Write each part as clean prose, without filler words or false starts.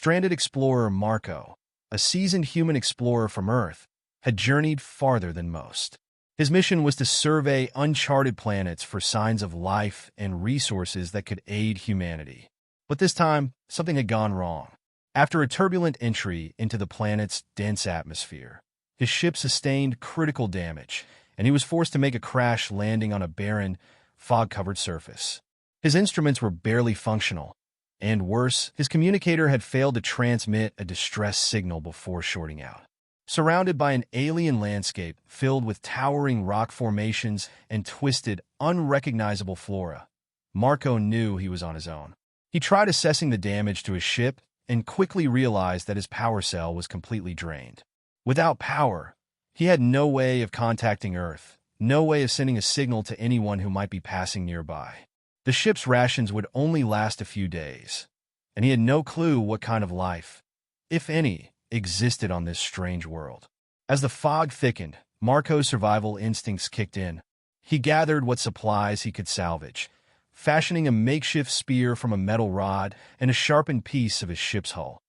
Stranded explorer Marco, a seasoned human explorer from Earth, had journeyed farther than most. His mission was to survey uncharted planets for signs of life and resources that could aid humanity. But this time, something had gone wrong. After a turbulent entry into the planet's dense atmosphere, his ship sustained critical damage, and he was forced to make a crash landing on a barren, fog-covered surface. His instruments were barely functional, and worse, his communicator had failed to transmit a distress signal before shorting out. Surrounded by an alien landscape filled with towering rock formations and twisted, unrecognizable flora, Marco knew he was on his own. He tried assessing the damage to his ship and quickly realized that his power cell was completely drained. Without power, he had no way of contacting Earth, no way of sending a signal to anyone who might be passing nearby. The ship's rations would only last a few days, and he had no clue what kind of life, if any, existed on this strange world. As the fog thickened, Marco's survival instincts kicked in. He gathered what supplies he could salvage, fashioning a makeshift spear from a metal rod and a sharpened piece of his ship's hull,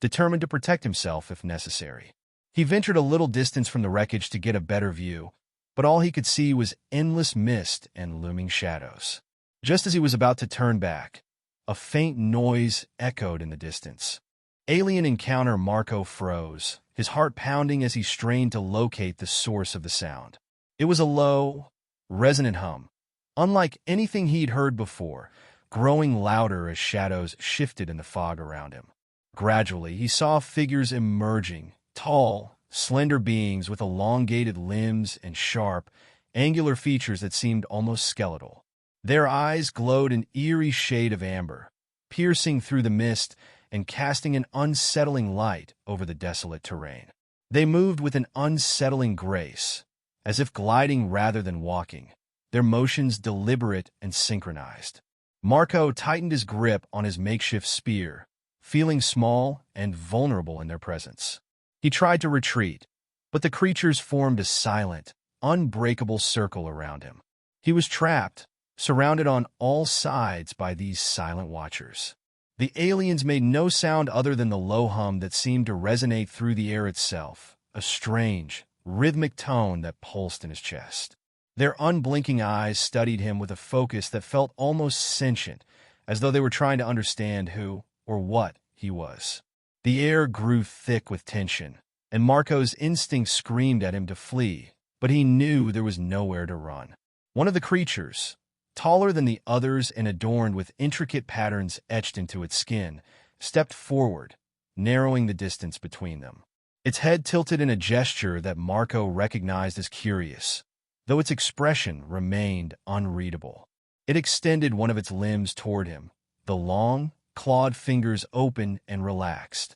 determined to protect himself if necessary. He ventured a little distance from the wreckage to get a better view, but all he could see was endless mist and looming shadows. Just as he was about to turn back, a faint noise echoed in the distance. Alien encounter Marco froze, his heart pounding as he strained to locate the source of the sound. It was a low, resonant hum, unlike anything he'd heard before, growing louder as shadows shifted in the fog around him. Gradually, he saw figures emerging, tall, slender beings with elongated limbs and sharp, angular features that seemed almost skeletal. Their eyes glowed an eerie shade of amber, piercing through the mist and casting an unsettling light over the desolate terrain. They moved with an unsettling grace, as if gliding rather than walking, their motions deliberate and synchronized. Marco tightened his grip on his makeshift spear, feeling small and vulnerable in their presence. He tried to retreat, but the creatures formed a silent, unbreakable circle around him. He was trapped, surrounded on all sides by these silent watchers. The aliens made no sound other than the low hum that seemed to resonate through the air itself, a strange, rhythmic tone that pulsed in his chest. Their unblinking eyes studied him with a focus that felt almost sentient, as though they were trying to understand who or what he was. The air grew thick with tension, and Marco's instinct screamed at him to flee, but he knew there was nowhere to run. One of the creatures, taller than the others and adorned with intricate patterns etched into its skin, stepped forward, narrowing the distance between them. Its head tilted in a gesture that Marco recognized as curious, though its expression remained unreadable. It extended one of its limbs toward him, the long, clawed fingers open and relaxed,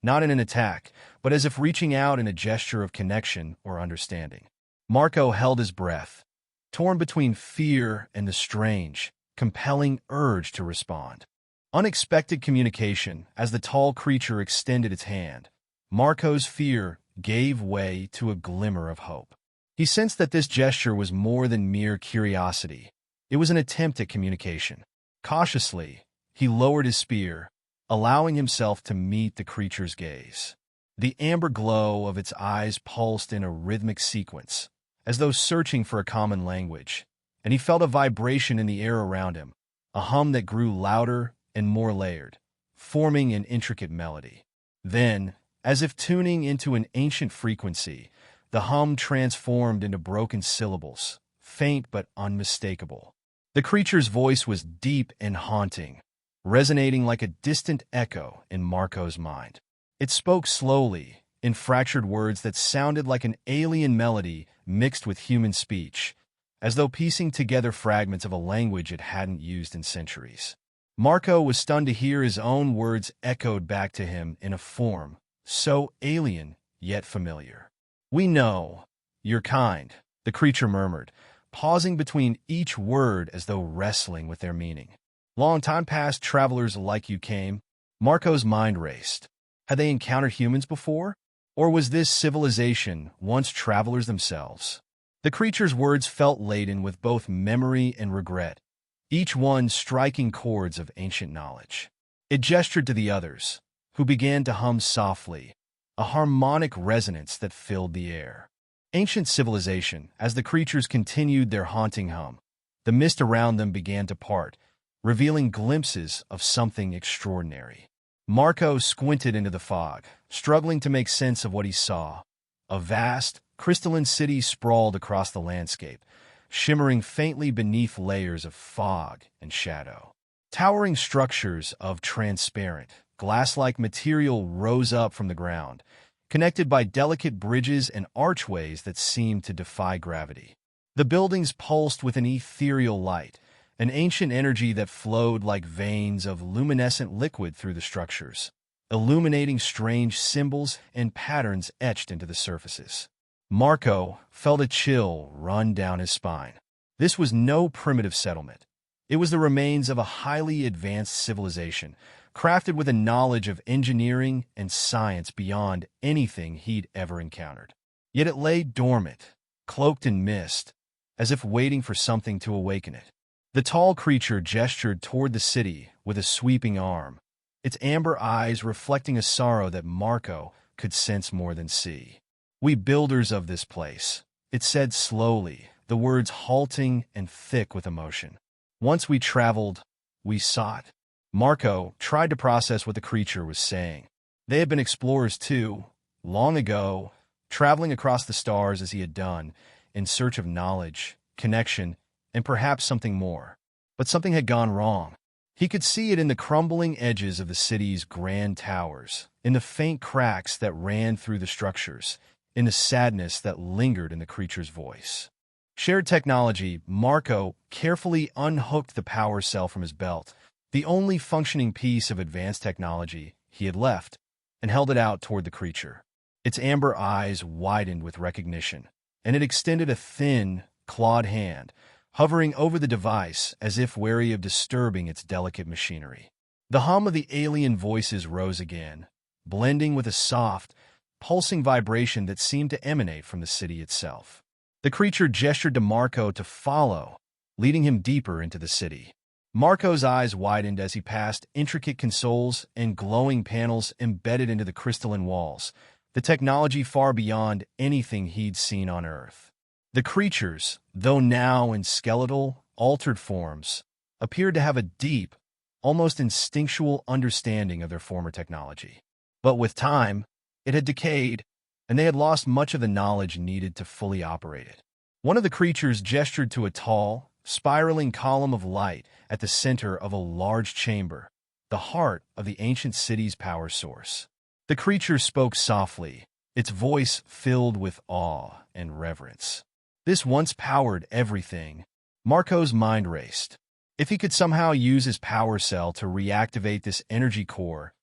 not in an attack, but as if reaching out in a gesture of connection or understanding. Marco held his breath, torn between fear and the strange, compelling urge to respond. Unexpected communication as the tall creature extended its hand. Marco's fear gave way to a glimmer of hope. He sensed that this gesture was more than mere curiosity. It was an attempt at communication. Cautiously, he lowered his spear, allowing himself to meet the creature's gaze. The amber glow of its eyes pulsed in a rhythmic sequence, as though searching for a common language, and he felt a vibration in the air around him, a hum that grew louder and more layered, forming an intricate melody. Then, as if tuning into an ancient frequency, the hum transformed into broken syllables, faint but unmistakable. The creature's voice was deep and haunting, resonating like a distant echo in Marco's mind. It spoke slowly, in fractured words that sounded like an alien melody mixed with human speech, as though piecing together fragments of a language it hadn't used in centuries. Marco was stunned to hear his own words echoed back to him in a form so alien yet familiar. "We know. You're kind," the creature murmured, pausing between each word as though wrestling with their meaning. "Long time past, travelers like you came." Marco's mind raced. Had they encountered humans before? Or was this civilization once travelers themselves? The creature's words felt laden with both memory and regret, each one striking chords of ancient knowledge. It gestured to the others, who began to hum softly, a harmonic resonance that filled the air. Ancient civilization, as the creatures continued their haunting hum, the mist around them began to part, revealing glimpses of something extraordinary. Marco squinted into the fog, struggling to make sense of what he saw. A vast, crystalline city sprawled across the landscape, shimmering faintly beneath layers of fog and shadow. Towering structures of transparent, glass-like material rose up from the ground, connected by delicate bridges and archways that seemed to defy gravity. The buildings pulsed with an ethereal light, an ancient energy that flowed like veins of luminescent liquid through the structures, illuminating strange symbols and patterns etched into the surfaces. Marco felt a chill run down his spine. This was no primitive settlement. It was the remains of a highly advanced civilization, crafted with a knowledge of engineering and science beyond anything he'd ever encountered. Yet it lay dormant, cloaked in mist, as if waiting for something to awaken it. The tall creature gestured toward the city with a sweeping arm, its amber eyes reflecting a sorrow that Marco could sense more than see. "We builders of this place," it said slowly, the words halting and thick with emotion. "Once we traveled, we sought." Marco tried to process what the creature was saying. They had been explorers too, long ago, traveling across the stars as he had done, in search of knowledge, connection, and perhaps something more. But something had gone wrong. He could see it in the crumbling edges of the city's grand towers, in the faint cracks that ran through the structures, in the sadness that lingered in the creature's voice. Shared technology, Marco carefully unhooked the power cell from his belt, the only functioning piece of advanced technology he had left, and held it out toward the creature. Its amber eyes widened with recognition, and it extended a thin, clawed hand, hovering over the device as if wary of disturbing its delicate machinery. The hum of the alien voices rose again, blending with a soft, pulsing vibration that seemed to emanate from the city itself. The creature gestured to Marco to follow, leading him deeper into the city. Marco's eyes widened as he passed intricate consoles and glowing panels embedded into the crystalline walls, the technology far beyond anything he'd seen on Earth. The creatures, though now in skeletal, altered forms, appeared to have a deep, almost instinctual understanding of their former technology. But with time, it had decayed, and they had lost much of the knowledge needed to fully operate it. One of the creatures gestured to a tall, spiraling column of light at the center of a large chamber, the heart of the ancient city's power source. The creature spoke softly, its voice filled with awe and reverence. This once powered everything. Marco's mind raced. If he could somehow use his power cell to reactivate this energy core,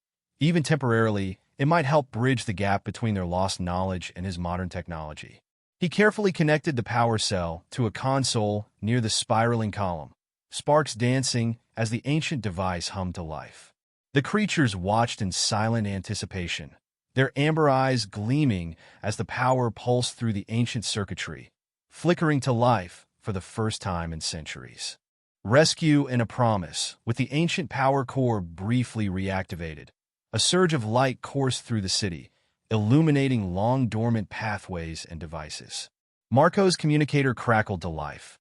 even temporarily, it might help bridge the gap between their lost knowledge and his modern technology. He carefully connected the power cell to a console near the spiraling column, sparks dancing as the ancient device hummed to life. The creatures watched in silent anticipation, their amber eyes gleaming as the power pulsed through the ancient circuitry, flickering to life for the first time in centuries. Rescue and a promise, with the ancient power core briefly reactivated. A surge of light coursed through the city, illuminating long-dormant pathways and devices. Marco's communicator crackled to life,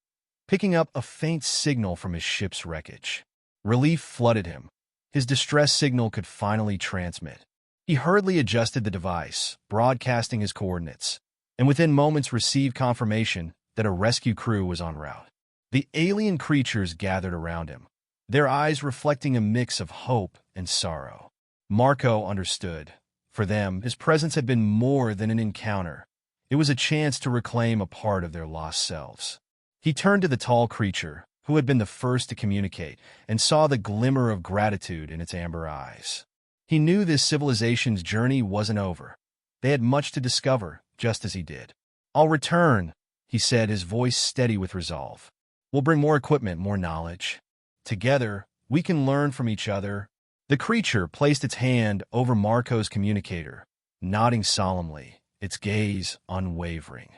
picking up a faint signal from his ship's wreckage. Relief flooded him. His distress signal could finally transmit. He hurriedly adjusted the device, broadcasting his coordinates, and within moments received confirmation that a rescue crew was en route. The alien creatures gathered around him, their eyes reflecting a mix of hope and sorrow. Marco understood. For them, his presence had been more than an encounter. It was a chance to reclaim a part of their lost selves. He turned to the tall creature, who had been the first to communicate, and saw the glimmer of gratitude in its amber eyes. He knew this civilization's journey wasn't over. They had much to discover, just as he did. "I'll return," he said, his voice steady with resolve. "We'll bring more equipment, more knowledge. Together, we can learn from each other." The creature placed its hand over Marco's communicator, nodding solemnly, its gaze unwavering.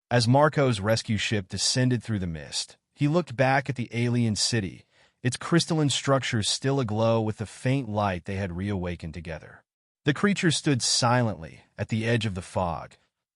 As Marco's rescue ship descended through the mist, he looked back at the alien city, its crystalline structures still aglow with the faint light they had reawakened together. The creature stood silently at the edge of the fog,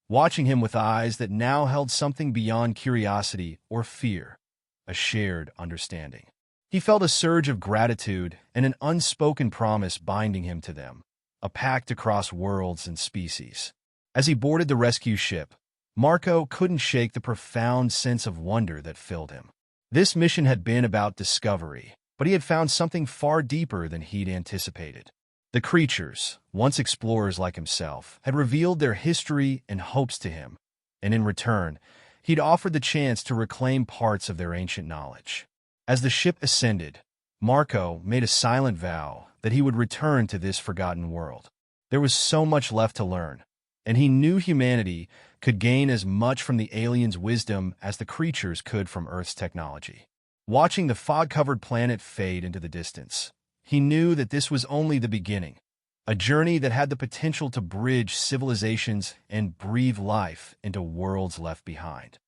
watching him with eyes that now held something beyond curiosity or fear, a shared understanding. He felt a surge of gratitude and an unspoken promise binding him to them, a pact across worlds and species. As he boarded the rescue ship, Marco couldn't shake the profound sense of wonder that filled him. This mission had been about discovery, but he had found something far deeper than he'd anticipated. The creatures, once explorers like himself, had revealed their history and hopes to him, and in return, he'd offered the chance to reclaim parts of their ancient knowledge. As the ship ascended, Marco made a silent vow that he would return to this forgotten world. There was so much left to learn, and he knew humanity could gain as much from the aliens' wisdom as the creatures could from Earth's technology. Watching the fog-covered planet fade into the distance, he knew that this was only the beginning, a journey that had the potential to bridge civilizations and breathe life into worlds left behind.